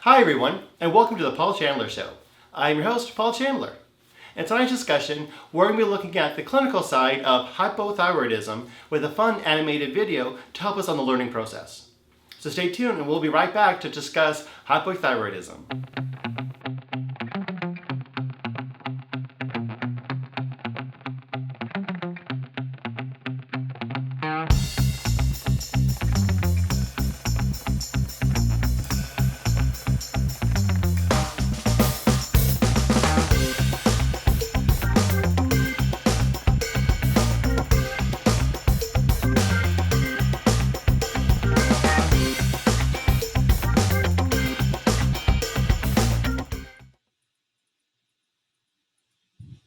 Hi everyone, and welcome to the Paul Chandler Show. I'm your host, Paul Chandler. In tonight's discussion, we're going to be looking at the clinical side of hypothyroidism with a fun animated video to help us on the learning process. So stay tuned and we'll be right back to discuss hypothyroidism.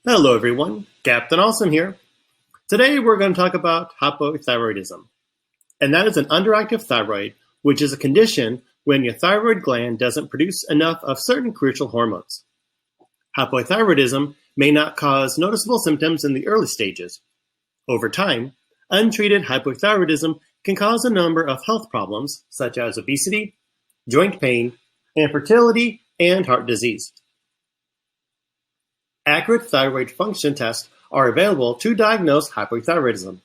Hello everyone, Captain Awesome here. Today we're going to talk about hypothyroidism. And that is an underactive thyroid, which is a condition when your thyroid gland doesn't produce enough of certain crucial hormones. Hypothyroidism may not cause noticeable symptoms in the early stages. Over time, untreated hypothyroidism can cause a number of health problems such as obesity, joint pain, infertility, and heart disease. Accurate thyroid function tests are available to diagnose hypothyroidism.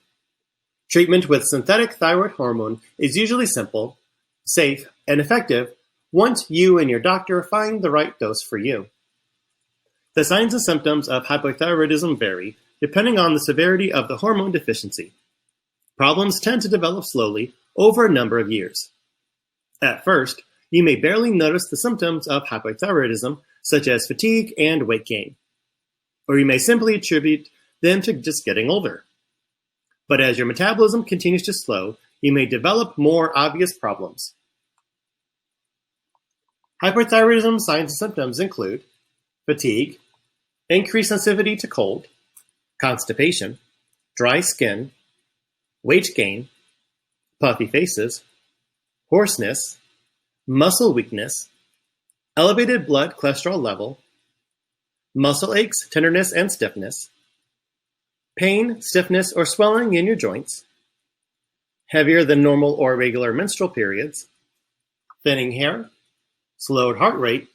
Treatment with synthetic thyroid hormone is usually simple, safe, and effective once you and your doctor find the right dose for you. The signs and symptoms of hypothyroidism vary depending on the severity of the hormone deficiency. Problems tend to develop slowly over a number of years. At first, you may barely notice the symptoms of hypothyroidism, such as fatigue and weight gain. Or you may simply attribute them to just getting older. But as your metabolism continues to slow, you may develop more obvious problems. Hypothyroidism signs and symptoms include fatigue, increased sensitivity to cold, constipation, dry skin, weight gain, puffy faces, hoarseness, muscle weakness, elevated blood cholesterol level, muscle aches, tenderness, and stiffness, pain, stiffness, or swelling in your joints, heavier than normal or regular menstrual periods, thinning hair, slowed heart rate,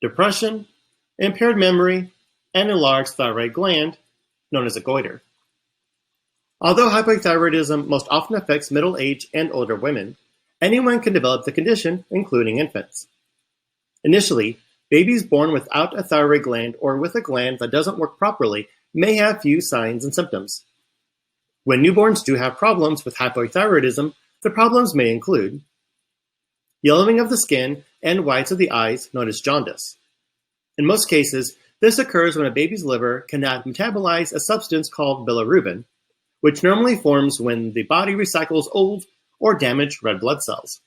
depression, impaired memory, and enlarged thyroid gland, known as a goiter. Although hypothyroidism most often affects middle-aged and older women, anyone can develop the condition, including infants. Initially, babies born without a thyroid gland or with a gland that doesn't work properly may have few signs and symptoms. When newborns do have problems with hypothyroidism, the problems may include yellowing of the skin and whites of the eyes, known as jaundice. In most cases, this occurs when a baby's liver cannot metabolize a substance called bilirubin, which normally forms when the body recycles old or damaged red blood cells.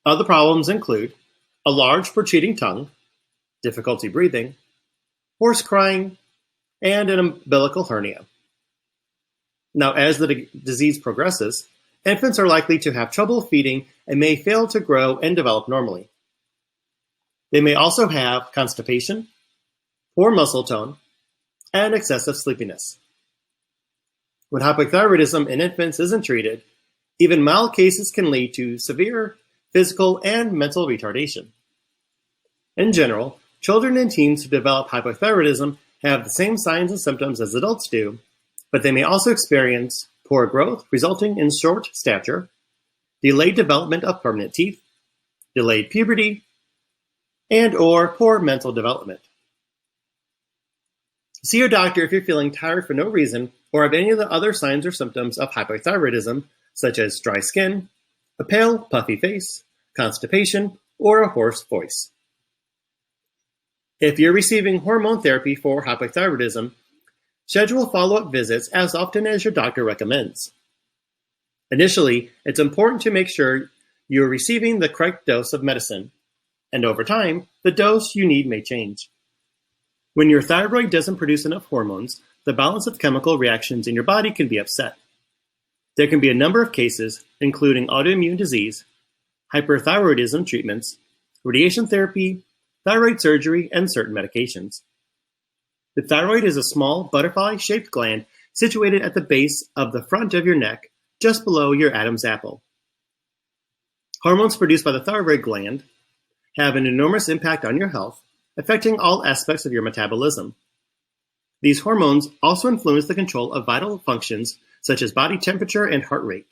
Other problems include a large protruding tongue, difficulty breathing, hoarse crying, and an umbilical hernia. Now, as the disease progresses, infants are likely to have trouble feeding and may fail to grow and develop normally. They may also have constipation, poor muscle tone, and excessive sleepiness. When hypothyroidism in infants isn't treated, even mild cases can lead to severe physical and mental retardation. In general, children and teens who develop hypothyroidism have the same signs and symptoms as adults do, but they may also experience poor growth resulting in short stature, delayed development of permanent teeth, delayed puberty, and/or poor mental development. See your doctor if you're feeling tired for no reason or have any of the other signs or symptoms of hypothyroidism, such as dry skin, a pale, puffy face, constipation, or a hoarse voice. If you're receiving hormone therapy for hypothyroidism, schedule follow-up visits as often as your doctor recommends. Initially, it's important to make sure you're receiving the correct dose of medicine, and over time, the dose you need may change. When your thyroid doesn't produce enough hormones, the balance of chemical reactions in your body can be upset. There can be a number of cases, including autoimmune disease, hyperthyroidism treatments, radiation therapy, thyroid surgery, and certain medications. The thyroid is a small, butterfly-shaped gland situated at the base of the front of your neck, just below your Adam's apple. Hormones produced by the thyroid gland have an enormous impact on your health, affecting all aspects of your metabolism. These hormones also influence the control of vital functions such as body temperature and heart rate.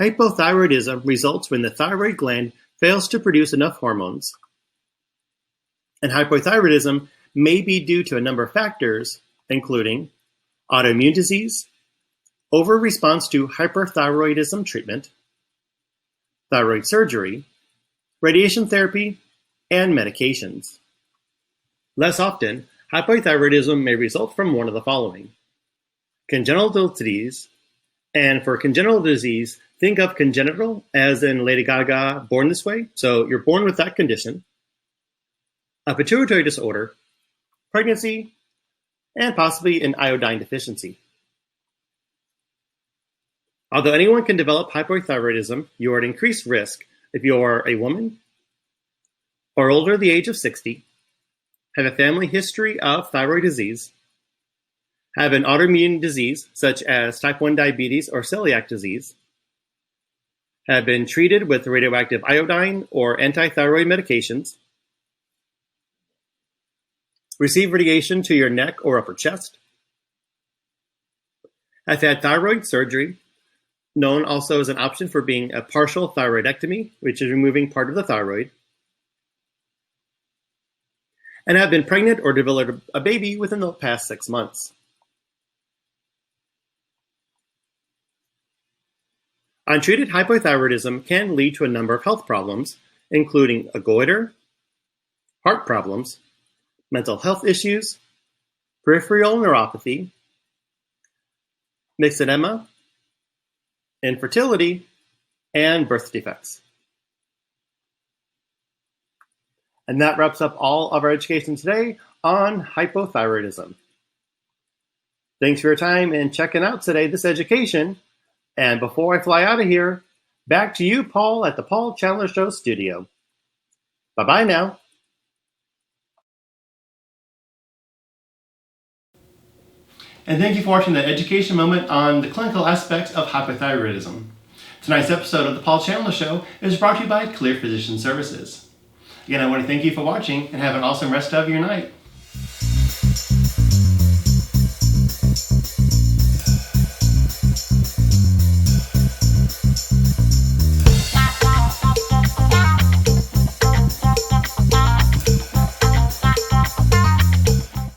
Hypothyroidism results when the thyroid gland fails to produce enough hormones. And hypothyroidism may be due to a number of factors, including autoimmune disease, over-response to hyperthyroidism treatment, thyroid surgery, radiation therapy, and medications. Less often, hypothyroidism may result from one of the following: congenital disease, and for congenital disease, think of congenital as in Lady Gaga, born this way, so you're born with that condition, a pituitary disorder, pregnancy, and possibly an iodine deficiency. Although anyone can develop hypothyroidism, you are at increased risk if you are a woman or older the age of 60, have a family history of thyroid disease, have an autoimmune disease such as type 1 diabetes or celiac disease, have been treated with radioactive iodine or anti-thyroid medications, receive radiation to your neck or upper chest, have had thyroid surgery, known also as an option for being a partial thyroidectomy, which is removing part of the thyroid, and have been pregnant or delivered a baby within the past 6 months. Untreated hypothyroidism can lead to a number of health problems, including a goiter, heart problems, mental health issues, peripheral neuropathy, myxedema, infertility, and birth defects. And that wraps up all of our education today on hypothyroidism. Thanks for your time and checking out today this education. And before I fly out of here, back to you, Paul, at the Paul Chandler Show studio. Bye-bye now. And thank you for watching the education moment on the clinical aspects of hypothyroidism. Tonight's episode of the Paul Chandler Show is brought to you by Clear Physician Services. Again, I want to thank you for watching and have an awesome rest of your night.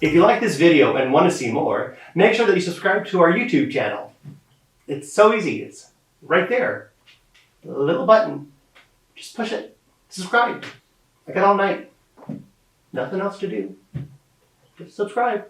If you like this video and want to see more, make sure that you subscribe to our YouTube channel. It's so easy. It's right there. The little button. Just push it. Subscribe. I got all night. Nothing else to do. Just subscribe.